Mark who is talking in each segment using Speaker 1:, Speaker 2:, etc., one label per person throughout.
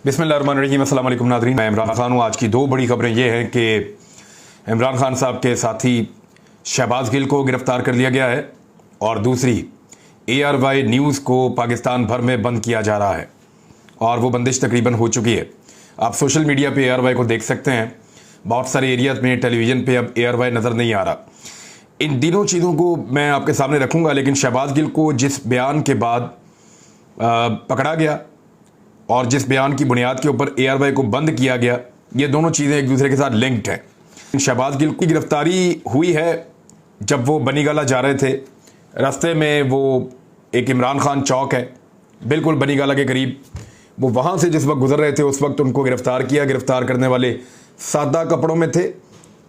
Speaker 1: बिस्मिल्लाहिर्रहमानिर्रहीम। अस्सलाम वालेकुम नाज़रीन, मैं इमरान खान हूँ। आज की दो बड़ी खबरें ये हैं कि इमरान खान साहब के साथी शहबाज गिल को गिरफ़्तार कर लिया गया है और दूसरी ARY न्यूज़ को पाकिस्तान भर में बंद किया जा रहा है और वो बंदिश तकरीबन हो चुकी है। आप सोशल मीडिया पे ARY को देख सकते हैं। बहुत सारे एरियाज़ में टेलीविज़न पे अब ARY नज़र नहीं आ रहा। इन तीनों चीज़ों को मैं आपके सामने रखूँगा, लेकिन शहबाज गिल को जिस बयान के बाद पकड़ा गया और जिस बयान की बुनियाद के ऊपर ARY को बंद किया गया, ये दोनों चीज़ें एक दूसरे के साथ लिंक्ड हैं। शहबाज गिल की गिरफ्तारी हुई है जब वो बनीगाला जा रहे थे। रास्ते में वो एक इमरान खान चौक है बिल्कुल बनीगाला के करीब, वो वहाँ से जिस वक्त गुजर रहे थे उस वक्त उनको गिरफ़्तार किया। गिरफ़्तार करने वाले सादा कपड़ों में थे,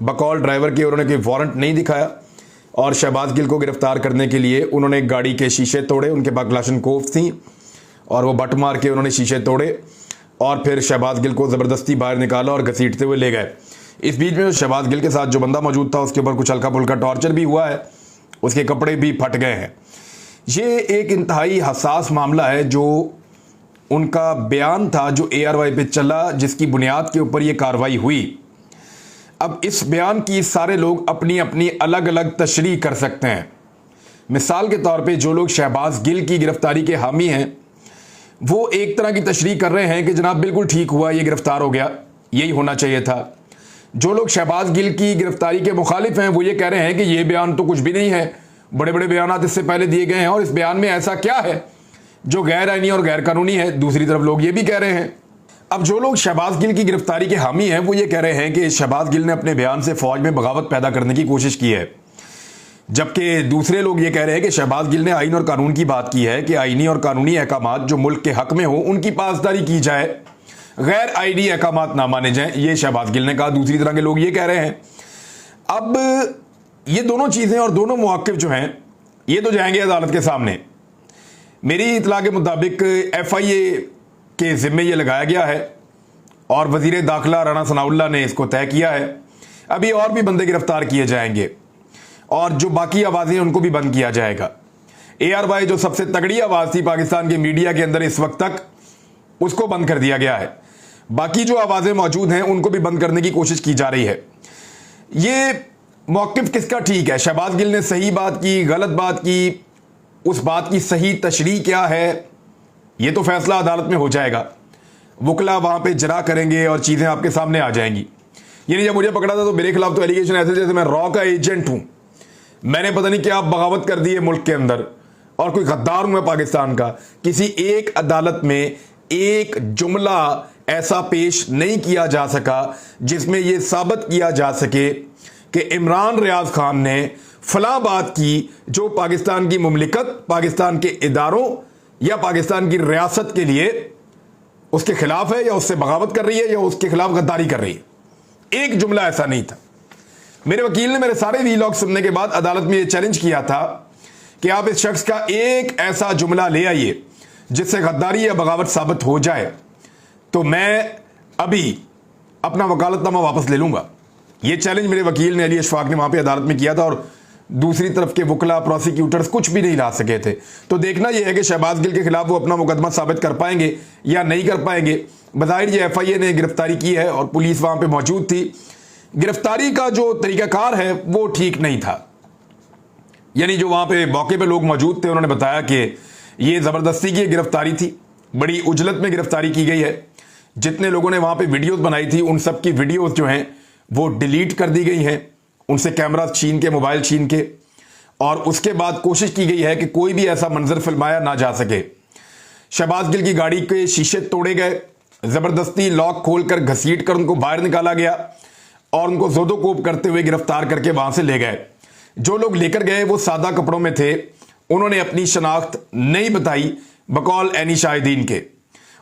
Speaker 1: बकौल ड्राइवर के। उन्होंने कोई वारंट नहीं दिखाया और शहबाज गिल को गिरफ़्तार करने के लिए उन्होंने गाड़ी के शीशे तोड़े। उनके पास क्लाशनकोफ थी और वो बट मार के उन्होंने शीशे तोड़े और फिर शहबाज गिल को ज़बरदस्ती बाहर निकाला और घसीटते हुए ले गए। इस बीच में शहबाज गिल के साथ जो बंदा मौजूद था उसके ऊपर कुछ हल्का फुल्का टॉर्चर भी हुआ है, उसके कपड़े भी फट गए हैं। ये एक इंतहाई हसास मामला है। जो उनका बयान था जो ARY पे चला, जिसकी बुनियाद के ऊपर ये कार्रवाई हुई, अब इस बयान की सारे लोग अपनी अपनी अलग अलग तशरीह कर सकते हैं। मिसाल के तौर पे जो लोग शहबाज गिल की गिरफ्तारी के हामी हैं वो एक तरह की तशरीह कर रहे हैं कि जनाब बिल्कुल ठीक हुआ, ये गिरफ्तार हो गया, यही होना चाहिए था। जो लोग शहबाज गिल की गिरफ्तारी के मुखालिफ हैं वो ये कह रहे हैं कि ये बयान तो कुछ भी नहीं है, बड़े बड़े बयान इससे पहले दिए गए हैं और इस बयान में ऐसा क्या है जो गैर आईनी और गैर कानूनी है। दूसरी तरफ लोग ये भी कह रहे हैं। अब जो लोग शहबाज गिल की गिरफ्तारी के हामी हैं वो ये कह रहे हैं कि शहबाज गिल ने अपने बयान से फौज में बगावत पैदा करने की कोशिश की है, जबकि दूसरे लोग ये कह रहे हैं कि शहबाज गिल ने आइन और कानून की बात की है कि आइनी और कानूनी अहकामात जो मुल्क के हक में हो उनकी पासदारी की जाए, गैर आइनी अहकामात ना माने जाएं। ये शहबाज गिल ने कहा, दूसरी तरह के लोग ये कह रहे हैं। अब ये दोनों चीज़ें और दोनों मौक़िफ़ जो हैं ये तो जाएंगे अदालत के सामने। मेरी इतला के मुताबिक FIA के ज़िम्मे ये लगाया गया है और वज़ीर दाखिला राना सनाउल्लाह ने इसको तय किया है। अभी और भी बंदे गिरफ्तार किए जाएंगे और जो बाकी आवाज़ें उनको भी बंद किया जाएगा। ARY जो सबसे तगड़ी आवाज़ थी पाकिस्तान के मीडिया के अंदर इस वक्त तक, उसको बंद कर दिया गया है। बाकी जो आवाज़ें मौजूद हैं उनको भी बंद करने की कोशिश की जा रही है। ये मौक़िफ़ किसका ठीक है? शहबाज गिल ने सही बात की, गलत बात की, उस बात की सही तशरीह क्या है, ये तो फैसला अदालत में हो जाएगा। वकला वहाँ पर जरा करेंगे और चीज़ें आपके सामने आ जाएंगी। यानी जब मुझे पकड़ा था तो मेरे खिलाफ तो एलिगेशन ऐसे जैसे मैं रॉ का एजेंट हूँ, मैंने पता नहीं क्या बगावत कर दी है मुल्क के अंदर और कोई गद्दार हूं मैं पाकिस्तान का। किसी एक अदालत में एक जुमला ऐसा पेश नहीं किया जा सका जिसमें यह साबित किया जा सके कि इमरान रियाज खान ने फलां बात की जो पाकिस्तान की मुमलिकत, पाकिस्तान के इदारों या पाकिस्तान की रियासत के लिए उसके खिलाफ है या उससे बगावत कर रही है या उसके खिलाफ गद्दारी कर रही है। एक जुमला ऐसा नहीं था। मेरे वकील ने मेरे सारे वीलॉग सुनने के बाद अदालत में यह चैलेंज किया था कि आप इस शख्स का एक ऐसा जुमला ले आइए जिससे गद्दारी या बगावत साबित हो जाए तो मैं अभी अपना वकालतनामा वापस ले लूंगा। यह चैलेंज मेरे वकील ने, अली अशफाक ने, वहां पे अदालत में किया था और दूसरी तरफ के वकला, प्रोसिक्यूटर्स कुछ भी नहीं ला सके थे। तो देखना यह है कि शहबाज गिल के खिलाफ वो अपना मुकदमा साबित कर पाएंगे या नहीं कर पाएंगे। बज़ाहिर ये FIA ने गिरफ्तारी की है और पुलिस वहां पर मौजूद थी। गिरफ्तारी का जो तरीकाकार है वो ठीक नहीं था। यानी जो वहां पे मौके पे लोग मौजूद थे उन्होंने बताया कि ये ज़बरदस्ती की गिरफ्तारी थी, बड़ी उजलत में गिरफ्तारी की गई है। जितने लोगों ने वहां पे वीडियोस बनाई थी उन सब की वीडियोस जो हैं वो डिलीट कर दी गई हैं, उनसे कैमरा छीन के, मोबाइल छीन के, और उसके बाद कोशिश की गई है कि कोई भी ऐसा मंजर फिल्माया ना जा सके। शहबाज गिल की गाड़ी के शीशे तोड़े गए, ज़बरदस्ती लॉक खोलकर घसीट कर उनको बाहर निकाला गया और उनको जोदोकोप करते हुए गिरफ्तार करके वहां से ले गए। जो लोग लेकर गए वो सादा कपड़ों में थे, उन्होंने अपनी शनाख्त नहीं बताई बकौल ऐनी शाहिदीन के,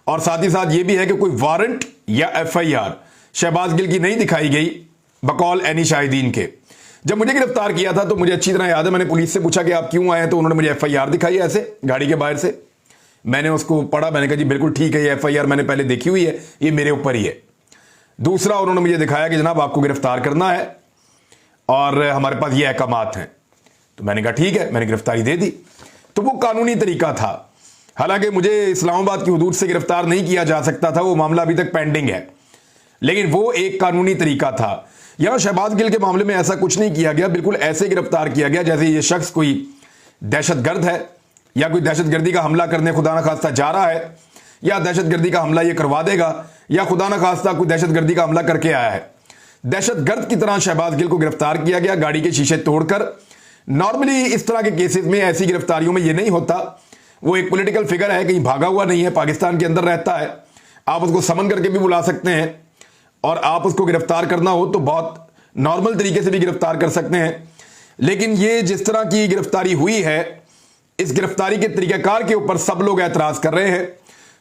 Speaker 1: और साथ ही साथ ये भी है कि कोई वारंट या FIR शहबाज गिल की नहीं दिखाई गई बकौल ऐनी शाहिदीन के। जब मुझे गिरफ्तार किया था तो मुझे अच्छी तरह याद है, मैंने पुलिस से पूछा कि आप क्यों आए हैं, तो उन्होंने मुझे FIR दिखाई ऐसे गाड़ी के बाहर से। मैंने उसको पढ़ा, मैंने कहा जी बिल्कुल ठीक है, ये FIR मैंने पहले देखी हुई है, ये मेरे ऊपर ही है। दूसरा उन्होंने मुझे दिखाया कि जनाब आपको गिरफ्तार करना है और हमारे पास ये अहकामात हैं। तो मैंने कहा ठीक है, मैंने गिरफ्तारी दे दी। तो वो कानूनी तरीका था। हालांकि मुझे इस्लामाबाद की हुदूद से गिरफ्तार नहीं किया जा सकता था, वो मामला अभी तक पेंडिंग है, लेकिन वो एक कानूनी तरीका था। यहां शहबाज गिल के मामले में ऐसा कुछ नहीं किया गया, बिल्कुल ऐसे गिरफ्तार किया गया जैसे ये शख्स कोई दहशतगर्द है या कोई दहशतगर्दी का हमला करने खुदा न खास्ता जा रहा है, या दहशतगर्दी का हमला ये करवा देगा, या खुदा न खास्ता कोई दहशतगर्दी का हमला करके आया है। दहशतगर्द की तरह शहबाज गिल को गिरफ्तार किया गया, गाड़ी के शीशे तोड़कर। नॉर्मली इस तरह के केसेस में, ऐसी गिरफ्तारियों में ये नहीं होता। वो एक पॉलिटिकल फिगर है, कहीं भागा हुआ नहीं है, पाकिस्तान के अंदर रहता है। आप उसको समन करके भी बुला सकते हैं और आप उसको गिरफ्तार करना हो तो बहुत नॉर्मल तरीके से भी गिरफ्तार कर सकते हैं। लेकिन ये जिस तरह की गिरफ्तारी हुई है, इस गिरफ्तारी के तरीकाकार के ऊपर सब लोग एतराज कर रहे हैं।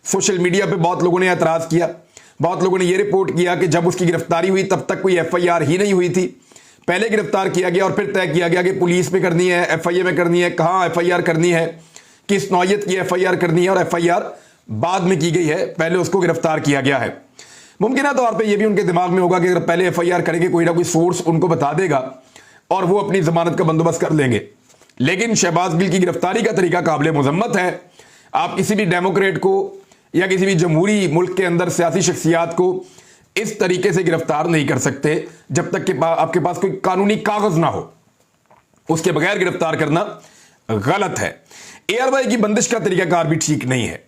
Speaker 1: सोशल मीडिया पे बहुत लोगों ने एतराज किया, बहुत लोगों ने यह रिपोर्ट किया कि जब उसकी गिरफ्तारी हुई तब तक कोई एफआईआर ही नहीं हुई थी। पहले गिरफ्तार किया गया और फिर तय किया गया कि पुलिस में करनी है, एफआईए में करनी है, कहां एफआईआर करनी है, किस नौयत की एफआईआर करनी है, और एफआईआर बाद में की गई है, पहले उसको गिरफ्तार किया गया है। मुमकिन तौर पे ये भी उनके दिमाग में होगा कि अगर पहले एफआईआर करेंगे, कोई ना कोई सोर्स उनको बता देगा और वो अपनी जमानत का बंदोबस्त कर लेंगे। लेकिन शहबाज गिल की गिरफ्तारी का तरीका काबिल मजम्मत है। आप किसी भी डेमोक्रेट को या किसी भी जमहूरी मुल्क के अंदर सियासी शख्सियात को इस तरीके से गिरफ्तार नहीं कर सकते जब तक कि आपके पास कोई कानूनी कागज ना हो। उसके बगैर गिरफ्तार करना गलत है। एआरवाई की बंदिश का तरीकाकार भी ठीक नहीं है।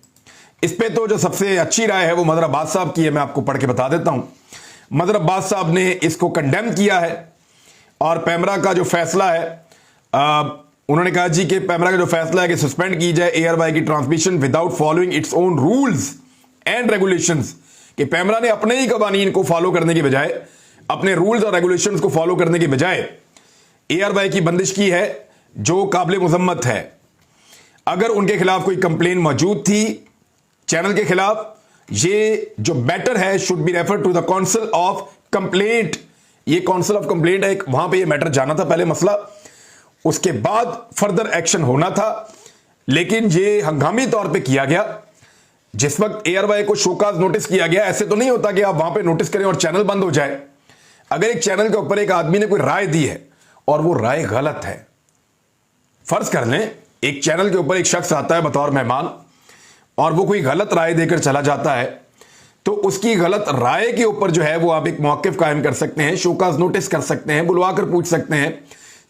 Speaker 1: इस पे तो जो सबसे अच्छी राय है वो मदर अब्बास साहब की है, मैं आपको पढ़ के बता देता हूं। मदर अब्बास साहब ने इसको कंडेम किया है और पैमरा का जो फैसला है, उन्होंने कहा जी कि पैमरा का जो फैसला है कि सस्पेंड की जाए एआरवाई की transmission without following its own rules and regulations, कि पैमरा ने अपने ही कवानीन को फॉलो करने के बजाय, अपने रूल्स और रेगुलेशंस को फॉलो करने के बजाय एआरवाई की बंदिश की है, जो काबिल मुजम्मत है। अगर उनके खिलाफ कोई कंप्लेन मौजूद थी चैनल के खिलाफ, ये जो मैटर है should be refer to the council of complaint. ये काउंसिल ऑफ कंप्लेंट है, वहां पे ये मैटर जाना था पहले मसला, उसके बाद फर्दर एक्शन होना था। लेकिन ये हंगामी तौर पे किया गया। जिस वक्त एआरवाई को शोकाज नोटिस किया गया, ऐसे तो नहीं होता कि आप वहां पे नोटिस करें और चैनल बंद हो जाए। अगर एक चैनल के ऊपर एक आदमी ने कोई राय दी है और वो राय गलत है, फर्ज कर लें एक चैनल के ऊपर एक शख्स आता है बतौर मेहमान और वो कोई गलत राय देकर चला जाता है, तो उसकी गलत राय के ऊपर जो है वो आप एक मौक़िफ़ कायम कर सकते हैं, शोकाज नोटिस कर सकते हैं, बुलवाकर पूछ सकते हैं।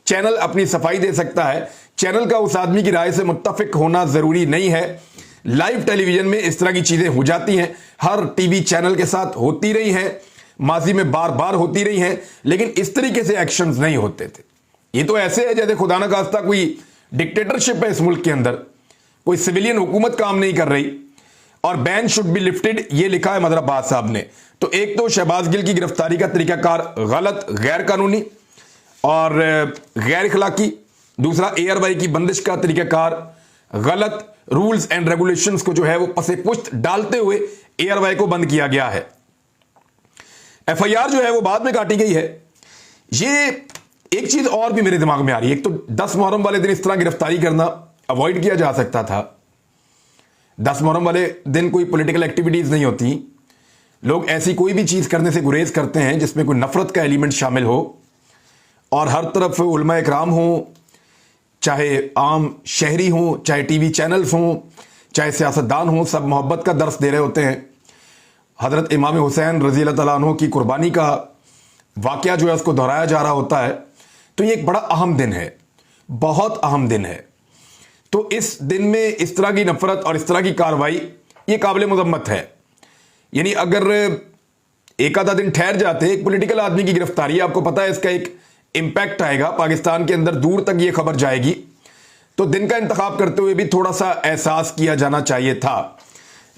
Speaker 1: चैनल अपनी सफाई दे सकता है। चैनल का उस आदमी की राय से मुत्तफिक होना जरूरी नहीं है। लाइव टेलीविजन में इस तरह की चीजें हो जाती हैं, हर टीवी चैनल के साथ होती रही हैं, माजी में बार बार होती रही हैं, लेकिन इस तरीके से एक्शंस नहीं होते थे। ये तो ऐसे है जैसे खुदा न खास्ता कोई डिक्टेटरशिप है इस मुल्क के अंदर, कोई सिविलियन हुकूमत काम नहीं कर रही और बैन शुड बी लिफ्टेड, ये लिखा है मदर अब्बास साहब ने। तो एक तो शहबाज गिल की गिरफ्तारी का तरीकाकार गलत, गैर कानूनी और गैर इखलाकी। दूसरा, एआरवाई की बंदिश का तरीकाकार गलत, रूल्स एंड रेगुलेशंस को जो है वो पसे पुश्त डालते हुए एआरवाई को बंद किया गया है। एफआईआर जो है वो बाद में काटी गई है। ये एक चीज और भी मेरे दिमाग में आ रही है, एक तो 10 मुहर्रम वाले दिन इस तरह गिरफ्तारी करना अवॉइड किया जा सकता था। 10 मुहर्रम वाले दिन कोई पॉलिटिकल एक्टिविटीज नहीं होती, लोग ऐसी कोई भी चीज करने से गुरेज करते हैं जिसमें कोई नफरत का एलिमेंट शामिल हो, और हर तरफ उलमा इकराम हो, चाहे आम शहरी हो, चाहे टीवी चैनल्स हों, चाहे सियासतदान हों, सब मोहब्बत का दर्स दे रहे होते हैं। हजरत इमाम हुसैन रज़ी अल्लाह तआला अन्हु की कुर्बानी का वाकया जो है उसको दोहराया जा रहा होता है। तो ये एक बड़ा अहम दिन है, बहुत अहम दिन है। तो इस दिन में इस तरह की नफरत और इस तरह की कार्रवाई ये काबिल मजम्मत है। यानी अगर एक आधा दिन ठहर जाते, एक पॉलिटिकल आदमी की गिरफ्तारी, आपको पता है इसका एक इंपैक्ट आएगा पाकिस्तान के अंदर, दूर तक ये खबर जाएगी। तो दिन का इंतखाब करते हुए भी थोड़ा सा एहसास किया जाना चाहिए था,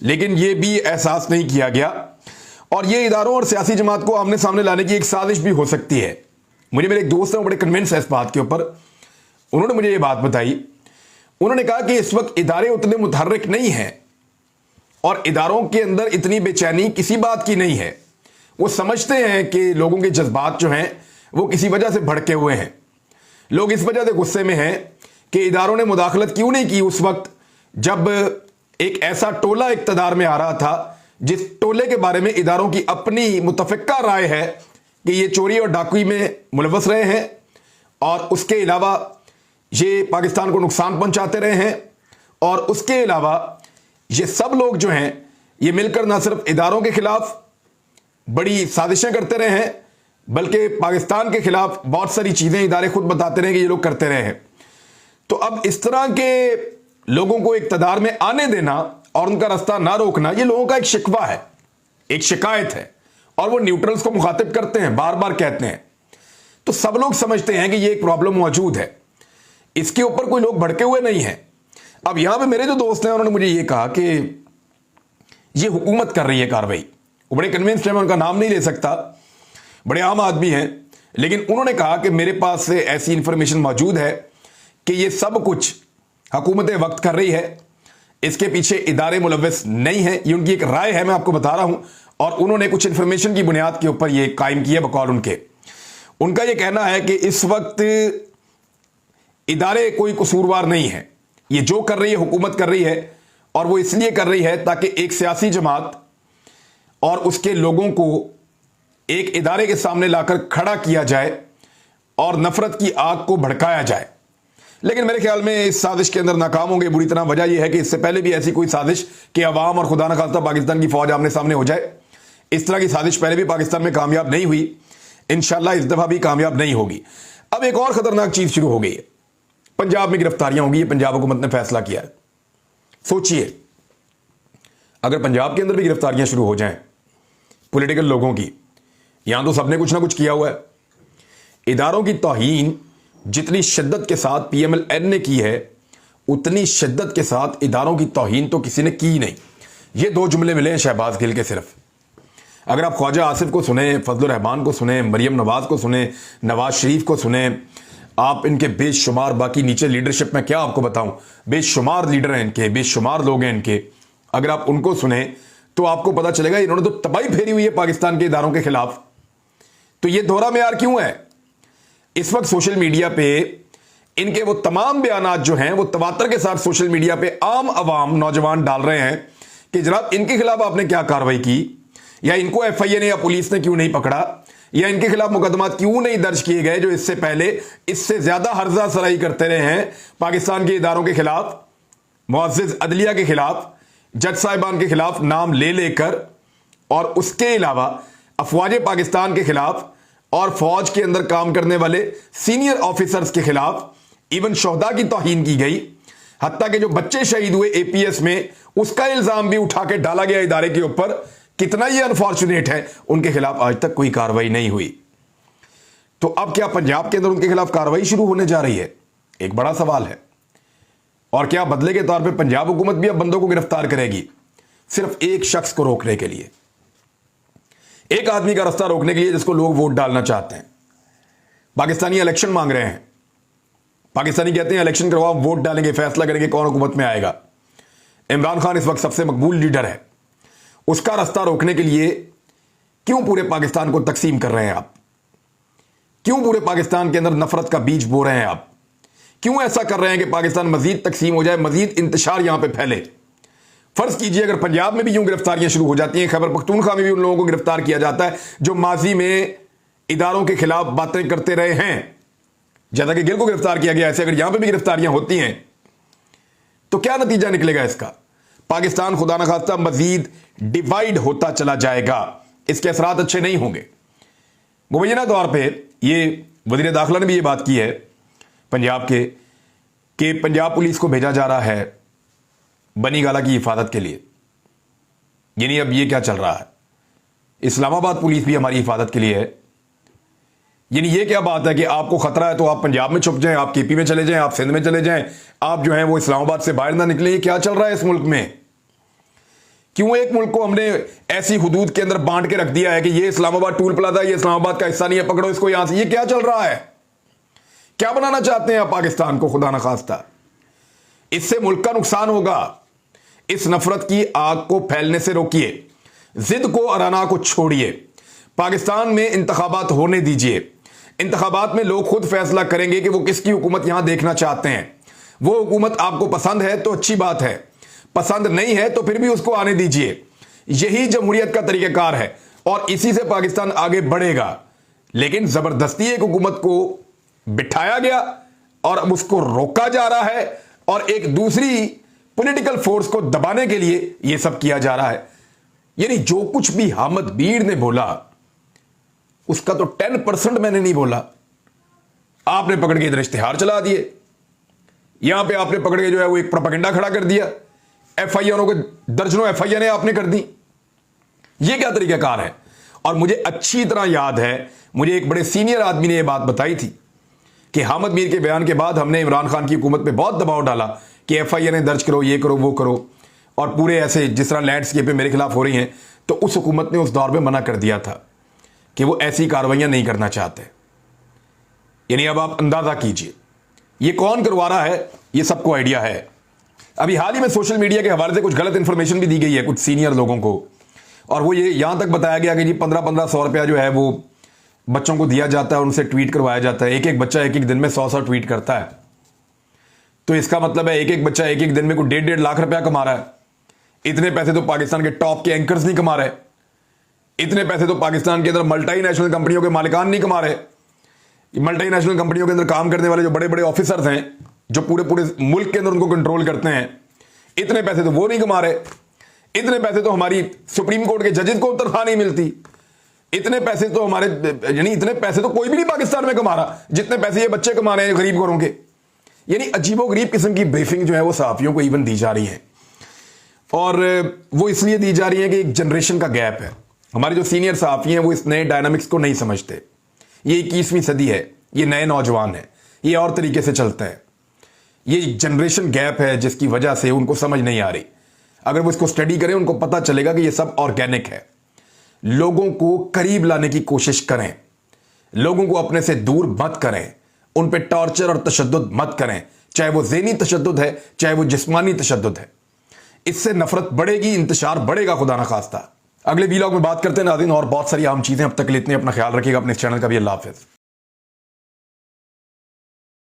Speaker 1: लेकिन ये भी एहसास नहीं किया गया। और ये इदारों और सियासी जमात को आमने सामने लाने की एक साजिश भी हो सकती है। मुझे मेरे एक दोस्त हैं, वो बड़े कन्विंस है इस बात के ऊपर। उन्होंने मुझे ये बात बताई, उन्होंने कहा कि इस वक्त इदारे उतने मुतहर्रिक नहीं हैं और इदारों के अंदर इतनी बेचैनी किसी बात की नहीं है। वो समझते हैं कि लोगों के जज्बात जो हैं वो किसी वजह से भड़के हुए हैं। लोग इस वजह से गुस्से में हैं कि इदारों ने मुदाखलत क्यों नहीं की उस वक्त जब एक ऐसा टोला इक़्तिदार में आ रहा था जिस टोले के बारे में इदारों की अपनी मुतफ़िक्का राय है कि ये चोरी और डाकू में मुलव्वस रहे हैं और उसके अलावा ये पाकिस्तान को नुकसान पहुंचाते रहे हैं और उसके अलावा ये सब लोग जो हैं ये मिलकर ना सिर्फ इदारों के खिलाफ बड़ी साजिशें करते रहे हैं, बल्कि पाकिस्तान के खिलाफ बहुत सारी चीजें इदारे खुद बताते रहे कि ये लोग करते रहे हैं। तो अब इस तरह के लोगों को इक़्तिदार में आने देना और उनका रास्ता ना रोकना, ये लोगों का एक शिकवा है, एक शिकायत है, और वो न्यूट्रल्स को मुखातिब करते हैं, बार बार कहते हैं। तो सब लोग समझते हैं कि ये एक प्रॉब्लम मौजूद है, इसके ऊपर कोई लोग भड़के हुए नहीं हैं। अब यहां पे मेरे जो दोस्त हैं उन्होंने मुझे ये कहा कि ये हुकूमत कर रही है कार्रवाई। वो बड़े कन्विंस्ड हैं, मैं उनका नाम नहीं ले सकता, बड़े आम आदमी हैं, लेकिन उन्होंने कहा कि मेरे पास से ऐसी इंफॉर्मेशन मौजूद है कि ये सब कुछ हुकूमत वक्त कर रही है, इसके पीछे इदारे मुलव्वस नहीं है। ये उनकी एक राय है, मैं आपको बता रहा हूं, और उन्होंने कुछ इंफॉर्मेशन की बुनियाद के ऊपर ये कायम किया बकौल उनके। उनका ये कहना है कि इस वक्त इदारे कोई कसूरवार नहीं है, ये जो कर रही है हुकूमत कर रही है, और वो इसलिए कर रही है ताकि एक सियासी जमात और उसके लोगों को एक इदारे के सामने लाकर खड़ा किया जाए और नफरत की आग को भड़काया जाए। लेकिन मेरे ख्याल में इस साजिश के अंदर नाकाम होंगे बुरी तरह। वजह यह है कि इससे पहले भी ऐसी कोई साजिश कि अवाम और खुदा न खास्ता पाकिस्तान की फौज आमने सामने हो जाए, इस तरह की साजिश पहले भी पाकिस्तान में कामयाब नहीं हुई, इंशाल्लाह इस दफा भी कामयाब नहीं होगी। अब एक और खतरनाक चीज शुरू हो गई है, पंजाब में गिरफ्तारियां होंगी। पंजाब हुकूमत ने फैसला किया है। सोचिए, अगर पंजाब के अंदर भी गिरफ्तारियां शुरू हो जाएं पॉलिटिकल लोगों की, यहां तो सबने कुछ ना कुछ किया हुआ है। इदारों की तौहीन जितनी शिद्दत के साथ PMLN ने की है, उतनी शिद्दत के साथ इदारों की तौहीन तो किसी ने की नहीं। ये दो जुमले मिले हैं शहबाज गिल के सिर्फ। अगर आप ख्वाजा आसिफ को सुने, फजलुर रहमान को सुने, मरियम नवाज को सुने, नवाज शरीफ को सुने, आप इनके बेशुमार बाकी नीचे लीडरशिप में क्या आपको बताऊं, बेशुमार लीडर हैं इनके, बेशुमार लोग हैं इनके। अगर आप उनको सुने तो आपको पता चलेगा इन्होंने तो तबाही फेरी हुई है पाकिस्तान के इदारों के खिलाफ। तो ये दोहरा मेयार क्यों है? इस वक्त सोशल मीडिया पे इनके वो तमाम बयानात जो हैं वो तवातर के साथ सोशल मीडिया पे आम अवाम नौजवान डाल रहे हैं कि जनाब इनके खिलाफ आपने क्या कार्रवाई की, या इनको FIA ने या पुलिस ने क्यों नहीं पकड़ा, या इनके खिलाफ मुकदमा क्यों नहीं दर्ज किए गए जो इससे पहले इससे ज्यादा हर्जा सराई करते रहे हैं पाकिस्तान के इदारों के खिलाफ, मुअज़्ज़िज़ अदलिया के खिलाफ, जज साहिबान के खिलाफ नाम ले लेकर, और उसके अलावा अफवाज पाकिस्तान के खिलाफ और फौज के अंदर काम करने वाले सीनियर ऑफिसर्स के खिलाफ इवन शोहदा की तौहीन की गई। हत्ता के जो बच्चे शहीद हुए APS में, उसका इल्जाम भी उठा के डाला गया इदारे के ऊपर। कितना ये अनफॉर्चुनेट है, उनके खिलाफ आज तक कोई कार्रवाई नहीं हुई। तो अब क्या पंजाब के अंदर उनके खिलाफ कार्रवाई शुरू होने जा रही है? एक बड़ा सवाल है। और क्या बदले के तौर पे पंजाब हुकूमत भी अब बंदों को गिरफ्तार करेगी सिर्फ एक शख्स को रोकने के लिए, एक आदमी का रास्ता रोकने के लिए जिसको लोग वोट डालना चाहते हैं? पाकिस्तानी इलेक्शन मांग रहे हैं, पाकिस्तानी कहते हैं इलेक्शन करवाओ, वोट डालेंगे, फैसला करेंगे कौन हुकूमत में आएगा। इमरान खान इस वक्त सबसे मकबूल लीडर है, उसका रास्ता रोकने के लिए क्यों पूरे पाकिस्तान को तकसीम कर रहे हैं आप? क्यों पूरे पाकिस्तान के अंदर नफरत का बीज बो रहे हैं आप? क्यों ऐसा कर रहे हैं कि पाकिस्तान मजीद तकसीम हो जाए, मजीद इंतशार यहां पे फैले? फर्ज कीजिए अगर पंजाब में भी यूं गिरफ्तारियां शुरू हो जाती हैं, खैबर पख्तूनख्वा में भी उन लोगों को गिरफ्तार किया जाता है जो माजी में इदारों के खिलाफ बातें करते रहे हैं, जैसा कि गिल को गिरफ्तार किया गया, ऐसे अगर यहां पे भी गिरफ्तारियां होती हैं तो क्या नतीजा निकलेगा इसका? पाकिस्तान खुदा न खास्ता मजीद डिवाइड होता चला जाएगा, इसके असरात अच्छे नहीं होंगे। मुबैना तौर पे ये वज़ीर दाखिला ने भी ये बात की है पंजाब के कि पंजाब पुलिस को भेजा जा रहा है बनी गाला की हिफाजत के लिए। यानी अब ये क्या चल रहा है? इस्लामाबाद पुलिस भी हमारी हिफाजत के लिए है। यानी ये क्या बात है कि आपको खतरा है तो आप पंजाब में छुप जाएं, आप KP में चले जाएं, आप सिंध में चले जाएं, आप जो हैं वो इस्लामाबाद से बाहर ना निकलें। ये क्या चल रहा है इस मुल्क में? क्यों एक मुल्क को हमने ऐसी हुदूद के अंदर बांट के रख दिया है कि ये इस्लामाबाद टूल प्लाजा, ये इस्लामाबाद का हिस्सा नहीं है, पकड़ो इसको यहां से? ये क्या चल रहा है? क्या बनाना चाहते हैं आप पाकिस्तान को? खुदा न खास्ता इससे मुल्क का नुकसान होगा। इस नफरत की आग को फैलने से रोकिए, जिद को अराना को छोड़िए, पाकिस्तान में इंतखाबात होने दीजिए। इंतखाबात में लोग खुद फैसला करेंगे कि वो किसकी हुकूमत यहां देखना चाहते हैं। वो हुकूमत आपको पसंद है तो अच्छी बात है, पसंद नहीं है तो फिर भी उसको आने दीजिए। यही जमहूरियत का तरीकाकार है और इसी से पाकिस्तान आगे बढ़ेगा। लेकिन जबरदस्ती एक हुकूमत को बिठाया गया और अब उसको रोका जा रहा है, और एक दूसरी पॉलिटिकल फोर्स को दबाने के लिए यह सब किया जा रहा है। यानी जो कुछ भी हामिद मीर ने बोला उसका तो 10% मैंने नहीं बोला। आपने पकड़ के इधर इश्तिहार चला दिए, यहां पे आपने पकड़ के जो है वो एक प्रोपेगेंडा खड़ा कर दिया, एफआईआर को दर्जनों एफआईआर आपने कर दी। ये क्या तरीकाकार है? और मुझे अच्छी तरह याद है, मुझे एक बड़े सीनियर आदमी ने यह बात बताई थी कि हामिद मीर के बयान के बाद हमने इमरान खान की हुकूमत पे बहुत दबाव डाला कि एफआईआर दर्ज करो, ये करो, वो करो, और पूरे ऐसे जिस तरह लैंडस्केप मेरे खिलाफ हो रही हैं, तो उस हुकूमत ने उस दौर में मना कर दिया था कि वो ऐसी कार्रवाइयां नहीं करना चाहते। यानी अब आप अंदाजा कीजिए ये कौन करवा रहा है, ये सबको आइडिया है। अभी हाल ही में सोशल मीडिया के हवाले से कुछ गलत इंफॉर्मेशन भी दी गई है कुछ सीनियर लोगों को, और वो ये यहां तक बताया गया कि जी 1500 रुपया जो है वो बच्चों को दिया जाता है, उनसे ट्वीट करवाया जाता है। एक एक बच्चा एक एक दिन में 100 ट्वीट करता है, तो इसका मतलब है एक एक बच्चा एक एक दिन में कोई 1.5 लाख रुपया कमा रहा है। इतने पैसे तो पाकिस्तान के टॉप के एंकर्स नहीं कमा रहे, इतने पैसे तो पाकिस्तान के अंदर मल्टीनेशनल कंपनियों के मालिकान नहीं कमा रहे। मल्टीनेशनल कंपनियों के अंदर काम करने वाले जो बड़े बड़े ऑफिसर्स हैं, जो पूरे पूरे मुल्क के अंदर उनको कंट्रोल करते हैं, इतने पैसे तो वो नहीं कमा रहे। इतने पैसे तो हमारी सुप्रीम कोर्ट के जजेस को तनख्वाह नहीं मिलती। इतने पैसे तो हमारे, यानी इतने पैसे तो कोई भी नहीं पाकिस्तान में कमा रहा जितने पैसे ये बच्चे कमा रहे हैं गरीब घरों के। यानी अजीबोगरीब किस्म की ब्रीफिंग जो है वो सहाफियों को इवन दी जा रही है, और वो इसलिए दी जा रही है कि एक जनरेशन का गैप है। हमारे जो सीनियर सहाफी हैं वो इस नए डायनामिक्स को नहीं समझते। ये 21वीं सदी है, ये नए नौजवान है, ये और तरीके से चलता है। ये जनरेशन गैप है जिसकी वजह से उनको समझ नहीं आ रही। अगर वो इसको स्टडी करें उनको पता चलेगा कि ये सब ऑर्गेनिक है। लोगों को करीब लाने की कोशिश करें, लोगों को अपने से दूर मत करें, उन पे टॉर्चर और तशद्दुद मत करें, चाहे वो ज़हनी तशद्दुद है चाहे वो जिस्मानी तशद्दुद है। इससे नफरत बढ़ेगी, इंतशार बढ़ेगा, खुदा ना खास्ता। अगले वीलॉग में बात करते हैं नाज़रीन और बहुत सारी आम चीजें। अब तक के लिए इतने, अपना ख्याल रखिएगा, अपने इस चैनल का भी। अल्लाह हाफिज़।